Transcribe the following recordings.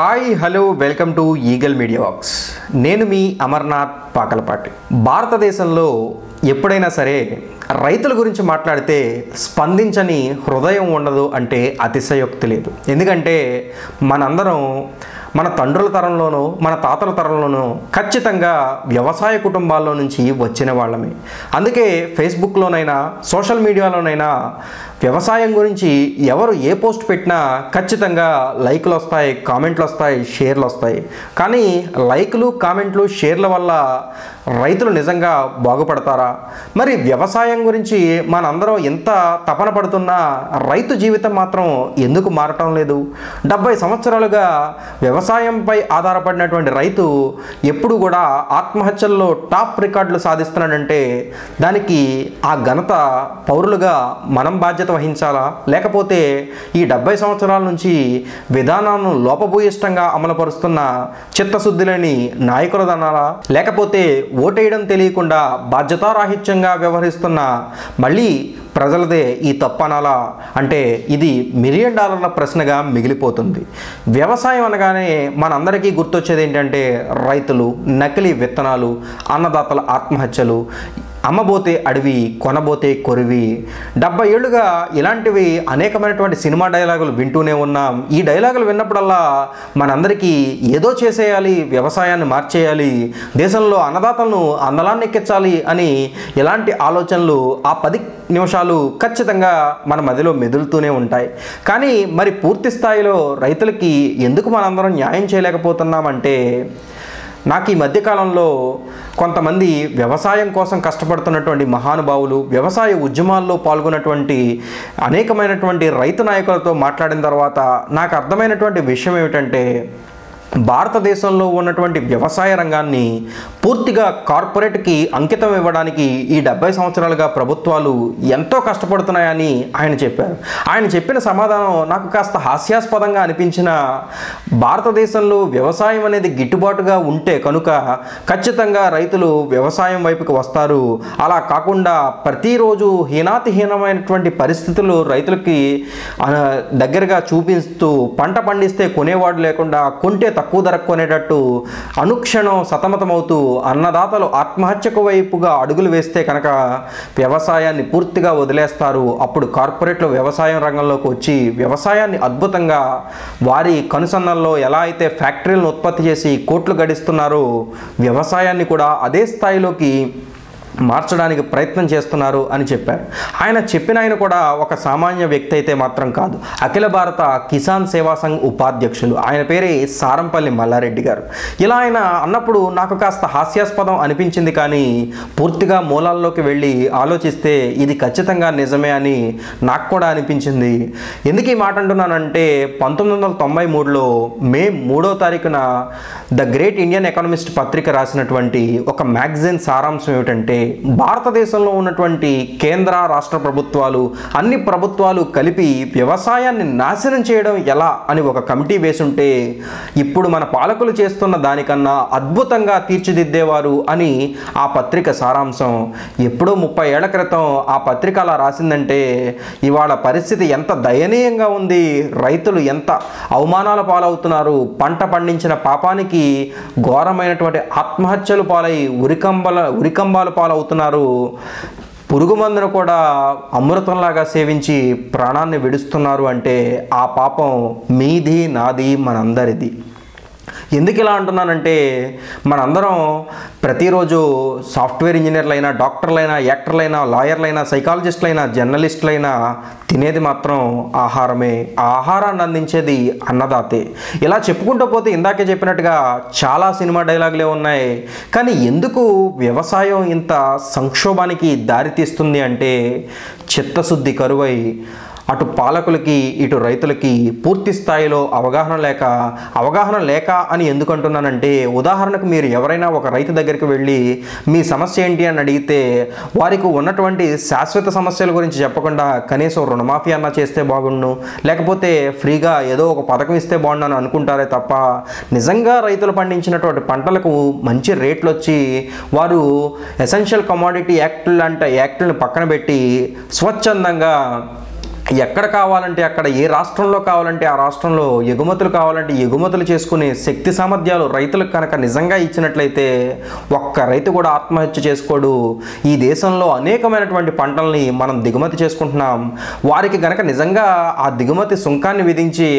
Hi hello welcome to Eagle Media Works. నేను మీ అమర్నాథ్ పాకలపాటి. భారతదేశంలో ఎప్పుడైనా సరే రైతుల గురించి మాట్లాడితే స్పందించని హృదయం ఉండదు అంటే అతిశయోక్తి లేదు. ఎందుకంటే మనందరం మన తండ్రుల తరంలోనూ మన తాతల తరంలోనూ ఖచ్చితంగా వ్యవసాయ కుటుంబాల్లో నుంచి వచ్చిన వాళ్ళమే. అందుకే ఫేస్బుక్లోనైనా సోషల్ మీడియాలోనైనా వ్యవసాయం గురించి ఎవరు ఏ పోస్ట్ పెట్టినా ఖచ్చితంగా లైక్లు వస్తాయి, కామెంట్లు వస్తాయి, షేర్లు వస్తాయి. కానీ లైక్లు, కామెంట్లు, షేర్ల వల్ల రైతులు నిజంగా బాగుపడతారా? మరి వ్యవసాయం గురించి మనందరం ఎంత తపన పడుతున్నా రైతు జీవితం మాత్రం ఎందుకు మారటం లేదు? 70 సంవత్సరాలుగా వ్యవసాయంపై ఆధారపడినటువంటి రైతు ఎప్పుడు కూడా ఆత్మహత్యల్లో టాప్ రికార్డులు సాధిస్తున్నాడంటే దానికి ఆ ఘనత పౌరులుగా మనం బాధ్యత వహించాలా? లేకపోతే ఈ 70 సంవత్సరాల నుంచి విధానాలను లోపభూయిష్టంగా అమలుపరుస్తున్న చిత్తశుద్ధి లేని నాయకులదనాలా? లేకపోతే ఓటేయడం తెలియకుండా బాధ్యతారాహిత్యంగా వ్యవహరిస్తున్న మళ్ళీ ప్రజలదే ఈ తప్పనాలా? అంటే ఇది $1 మిలియన్ ప్రశ్నగా మిగిలిపోతుంది. వ్యవసాయం అనగానే మనందరికీ గుర్తొచ్చేది ఏంటంటే రైతులు, నకిలీ విత్తనాలు, అన్నదాతల ఆత్మహత్యలు, అమ్మబోతే అడవి, కొనబోతే కొరివి. 70 ఏళ్ళుగా ఇలాంటివి అనేకమైనటువంటి సినిమా డైలాగులు వింటూనే ఉన్నాం. ఈ డైలాగులు విన్నప్పుడల్లా మనందరికీ ఏదో చేసేయాలి, వ్యవసాయాన్ని మార్చేయాలి, దేశంలో అన్నదాతలను అందలాన్ని ఎక్కించాలి అని ఇలాంటి ఆలోచనలు ఆ 10 నిమిషాలు ఖచ్చితంగా మన మదిలో మెదులుతూనే ఉంటాయి. కానీ మరి పూర్తి స్థాయిలో రైతులకి ఎందుకు మనందరం న్యాయం చేయలేకపోతున్నామంటే, నాకు ఈ మధ్యకాలంలో కొంతమంది వ్యవసాయం కోసం కష్టపడుతున్నటువంటి మహానుభావులు, వ్యవసాయ ఉద్యమాల్లో పాల్గొన్నటువంటి అనేకమైనటువంటి రైతు నాయకులతో మాట్లాడిన తర్వాత నాకు అర్థమైనటువంటి విషయం ఏమిటంటే, భారతదేశంలో ఉన్నటువంటి వ్యవసాయ రంగాన్ని పూర్తిగా కార్పొరేట్కి అంకితం ఇవ్వడానికి ఈ 70 సంవత్సరాలుగా ప్రభుత్వాలు ఎంతో కష్టపడుతున్నాయని ఆయన చెప్పారు. ఆయన చెప్పిన సమాధానం నాకు కాస్త హాస్యాస్పదంగా అనిపించిన, భారతదేశంలో వ్యవసాయం అనేది గిట్టుబాటుగా ఉంటే కనుక ఖచ్చితంగా రైతులు వ్యవసాయం వైపుకి వస్తారు. అలా కాకుండా ప్రతిరోజు హీనాతిహీనమైనటువంటి పరిస్థితులు రైతులకి దగ్గరగా చూపిస్తూ పంట పండిస్తే కొనేవాడు లేకుండా, కొంటే తక్కువ ధరకు కొనేటట్టు అనుక్షణం సతమతమవుతూ అన్నదాతలు ఆత్మహత్యకు వైపుగా అడుగులు వేస్తే కనుక వ్యవసాయాన్ని పూర్తిగా వదిలేస్తారు. అప్పుడు కార్పొరేట్లు వ్యవసాయం రంగంలోకి వచ్చి వ్యవసాయాన్ని అద్భుతంగా వారి కనుసన్నల్లో ఎలా అయితే ఫ్యాక్టరీలను ఉత్పత్తి చేసి కోట్లు గడిస్తున్నారో వ్యవసాయాన్ని కూడా అదే స్థాయిలోకి మార్చడానికి ప్రయత్నం చేస్తున్నారు అని చెప్పారు. ఆయన కూడా ఒక సామాన్య వ్యక్తి అయితే మాత్రం కాదు, అఖిల భారత కిసాన్ సేవా సంఘ్ ఉపాధ్యక్షులు. ఆయన పేరే సారంపల్లి మల్లారెడ్డి గారు. ఇలా ఆయన అన్నప్పుడు నాకు కాస్త హాస్యాస్పదం అనిపించింది. కానీ పూర్తిగా మూలాల్లోకి వెళ్ళి ఆలోచిస్తే ఇది ఖచ్చితంగా నిజమే అని నాకు కూడా అనిపించింది. ఎందుకు ఈ మాట అంటున్నానంటే, 1993లో మే 3వ తారీఖున ద గ్రేట్ ఇండియన్ ఎకనామిస్ట్ పత్రిక రాసినటువంటి ఒక మ్యాగజైన్ సారాంశం ఏమిటంటే, భారతదేశంలో ఉన్నటువంటి కేంద్ర రాష్ట్ర ప్రభుత్వాలు అన్ని ప్రభుత్వాలు కలిపి వ్యవసాయాన్ని నాశనం చేయడం ఎలా అని ఒక కమిటీ వేసుంటే ఇప్పుడు మన పాలకులు చేస్తున్న దానికన్నా అద్భుతంగా తీర్చిదిద్దేవారు అని ఆ పత్రిక సారాంశం. ఎప్పుడో 30 ఏళ్ల క్రితం ఆ పత్రిక అలా రాసిందంటే ఇవాళ పరిస్థితి ఎంత దయనీయంగా ఉంది, రైతులు ఎంత అవమానాల పాలవుతున్నారు, పంట పండించిన పాపానికి ఘోరమైనటువంటి ఆత్మహత్యలు పాలై ఉరికంబాలు పాలవుతున్నారు, పురుగు మందును కూడా అమృతంలాగా సేవించి ప్రాణాన్ని విడుస్తున్నారు అంటే ఆ పాపం మీది, నాది, మనందరిది. ఎందుకు ఇలా అంటున్నానంటే, మనందరం ప్రతిరోజు సాఫ్ట్వేర్ ఇంజనీర్లైనా, డాక్టర్లైనా, యాక్టర్లైనా, లాయర్లైనా, సైకాలజిస్టులైనా, జర్నలిస్టులైనా తినేది మాత్రం ఆహారమే. ఆ ఆహారాన్ని అందించేది అన్నదాతే. ఇలా చెప్పుకుంటూ పోతే ఇందాకే చెప్పినట్టుగా చాలా సినిమా డైలాగులే ఉన్నాయి. కానీ ఎందుకు వ్యవసాయం ఇంత సంక్షోభానికి దారితీస్తుంది అంటే, చిత్తశుద్ధి కరువై అటు పాలకులకి ఇటు రైతులకి పూర్తి స్థాయిలో అవగాహన లేక అని ఎందుకు అంటున్నానంటే, ఉదాహరణకు మీరు ఎవరైనా ఒక రైతు దగ్గరికి వెళ్ళి మీ సమస్య ఏంటి అని అడిగితే వారికి ఉన్నటువంటి శాశ్వత సమస్యల గురించి చెప్పకుండా కనీసం రుణమాఫీ అన్నా చేస్తే బాగుండు, లేకపోతే ఫ్రీగా ఏదో ఒక పథకం ఇస్తే బాగుండు అని అనుకుంటారే తప్ప నిజంగా రైతులు పండించినటువంటి పంటలకు మంచి రేట్లు వచ్చి వారు ఎసెన్షియల్ కమోడిటీ యాక్ట్ లాంటి యాక్ట్లను పక్కన పెట్టి స్వచ్ఛందంగా ఎక్కడ కావాలంటే అక్కడ, ఏ రాష్ట్రంలో కావాలంటే ఆ రాష్ట్రంలో ఎగుమతులు కావాలంటే ఎగుమతులు చేసుకునే శక్తి సామర్థ్యాలు రైతులకు కనుక నిజంగా ఇచ్చినట్లయితే ఒక్క రైతు కూడా ఆత్మహత్య చేసుకోడు. ఈ దేశంలో అనేకమైనటువంటి పంటల్ని మనం దిగుమతి చేసుకుంటున్నాం. వారికి కనుక నిజంగా ఆ దిగుమతి సుంకాన్ని విధించి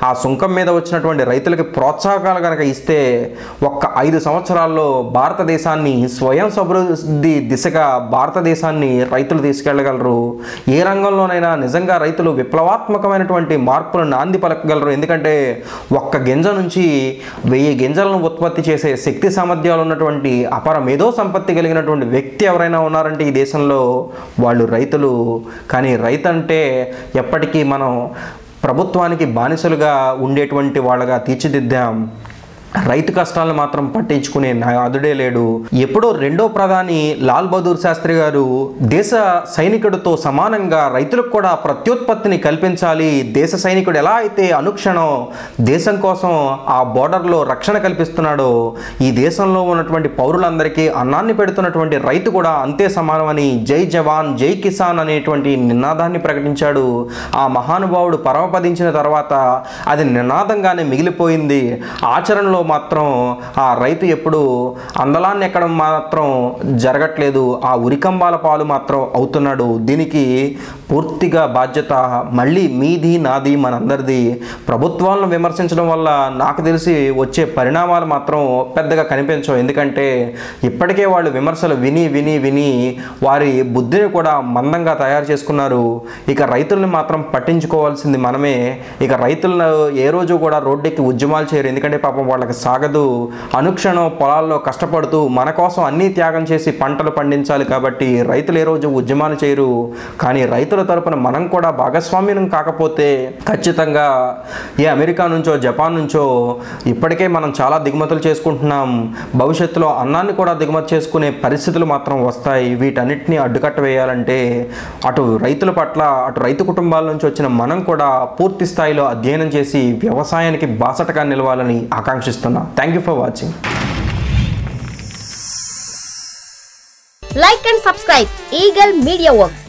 ఆ సుంకం మీద వచ్చినటువంటి రైతులకి ప్రోత్సాహకాలు కనుక ఇస్తే ఒక్క 5 సంవత్సరాల్లో భారతదేశాన్ని స్వయం సమృద్ధి దిశగా భారతదేశాన్ని రైతులు తీసుకెళ్ళగలరు. ఏ రంగంలోనైనా నిజంగా రైతులు విప్లవాత్మకమైనటువంటి మార్పులు నాంది పలకగలరు. ఎందుకంటే ఒక్క గింజ నుంచి 1000 గింజలను ఉత్పత్తి చేసే శక్తి సామర్థ్యాలు ఉన్నటువంటి అపర మేధో సంపత్తి కలిగినటువంటి వ్యక్తి ఎవరైనా ఉన్నారంటే ఈ దేశంలో వాళ్ళు రైతులు. కానీ రైతు అంటే ఎప్పటికీ మనం ప్రభుత్వానికి బానిసలుగా ఉండేటువంటి వాళ్ళగా తీర్చిదిద్దాం. రైతు కష్టాలను మాత్రం పట్టించుకునే నాదుడే లేడు. ఎప్పుడో రెండో ప్రధాని లాల్ బహదూర్ శాస్త్రి గారు దేశ సైనికుడితో సమానంగా రైతులకు కూడా ప్రత్యుత్పత్తిని కల్పించాలి, దేశ సైనికుడు ఎలా అయితే అనుక్షణం దేశం కోసం ఆ బోర్డర్లో రక్షణ కల్పిస్తున్నాడో ఈ దేశంలో ఉన్నటువంటి పౌరులందరికీ అన్నాన్ని పెడుతున్నటువంటి రైతు కూడా అంతే సమానమని జై జవాన్ జై కిసాన్ అనేటువంటి నినాదాన్ని ప్రకటించాడు. ఆ మహానుభావుడు పరమపదించిన తర్వాత అది నినాదంగానే మిగిలిపోయింది. ఆచరణలో మాత్రం ఆ రైతు ఎప్పుడు అందలాన్ని ఎక్కడం మాత్రం జరగట్లేదు, ఆ ఉరికంబాల పాలు మాత్రం అవుతున్నాడు. దీనికి పూర్తిగా బాధ్యత మళ్ళీ మీది నాది మనందరిది. ప్రభుత్వాలను విమర్శించడం వల్ల నాకు తెలిసి వచ్చే పరిణామాలు మాత్రం పెద్దగా కనిపించవు. ఎందుకంటే ఇప్పటికే వాళ్ళు విమర్శలు విని విని విని వారి బుద్ధిని కూడా మందంగా తయారు చేసుకున్నారు. ఇక రైతుల్ని మాత్రం పట్టించుకోవాల్సింది మనమే. ఇక రైతులను ఏ రోజు కూడా రోడ్డెక్కి ఉద్యమాలు చేయరు. ఎందుకంటే పాపం వాళ్ళకి సాగదు. అనుక్షణం పొలాల్లో కష్టపడుతూ మన కోసం అన్నీ త్యాగం చేసి పంటలు పండించాలి. కాబట్టి రైతులు ఏ రోజు ఉద్యమాలు చేయరు. కానీ రైతుల తరపున మనం కూడా భాగస్వామ్యం కాకపోతే ఖచ్చితంగా ఏ అమెరికా నుంచో జపాన్ నుంచో ఇప్పటికే మనం చాలా దిగుమతులు చేసుకుంటున్నాం. భవిష్యత్తులో అన్నాన్ని కూడా దిగుమతి చేసుకునే పరిస్థితులు మాత్రం వస్తాయి. వీటన్నిటిని అడ్డుకట్ట వేయాలంటే అటు రైతుల పట్ల అటు రైతు కుటుంబాల నుంచి వచ్చిన మనం కూడా పూర్తి స్థాయిలో అధ్యయనం చేసి వ్యవసాయానికి బాసటగా నిలవాలని ఆకాంక్షిస్తున్నాం. Thank you for watching. Like and subscribe Eagle Media Works.